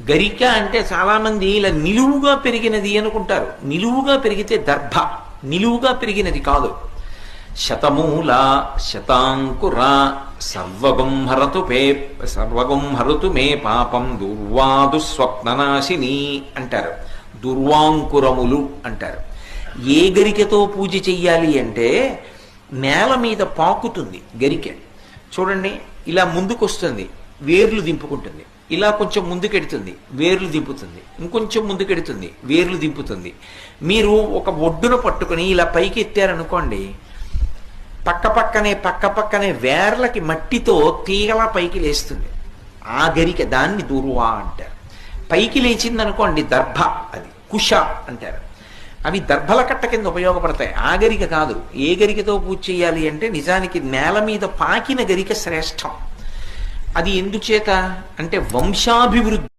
గరిక అంటే చాలామంది ఇలా నిలువుగా పెరిగినది అనుకుంటారు. నిలువుగా పెరిగితే దర్భ, నిలువుగా పెరిగినది కాదు. శతమూల శతాంకుర సర్వగుంహరతు మే పాపం దుర్వాదు స్వప్ననాశిని అంటారు. దుర్వాంకురములు అంటారు. ఏ గరికతో పూజ చెయ్యాలి అంటే నేల మీద పాకుతుంది గరిక. చూడండి, ఇలా ముందుకొస్తుంది, వేర్లు దింపుకుంటుంది. ఇలా కొంచెం ముందుకెడుతుంది, వేర్లు దింపుతుంది. ఇంకొంచెం ముందుకెడుతుంది, వేర్లు దింపుతుంది. మీరు ఒక ఒడ్డున పట్టుకుని ఇలా పైకి ఎత్తారనుకోండి, పక్కపక్కనే వేర్లకి మట్టితో తీగలా పైకి లేస్తుంది. ఆ గరిక, దాన్ని దుర్వా అంటారు. పైకి లేచిందనుకోండి దర్భ, అది కుష అంటారు. అవి దర్భల కట్ట కింద ఉపయోగపడతాయి. ఆ గరిక కాదు. ఏ గరికతో పూజ చేయాలి అంటే నిజానికి నేల మీద పాకిన గరిక శ్రేష్టం. అది ఎందుచేత అంటే వంశాభివృద్ధి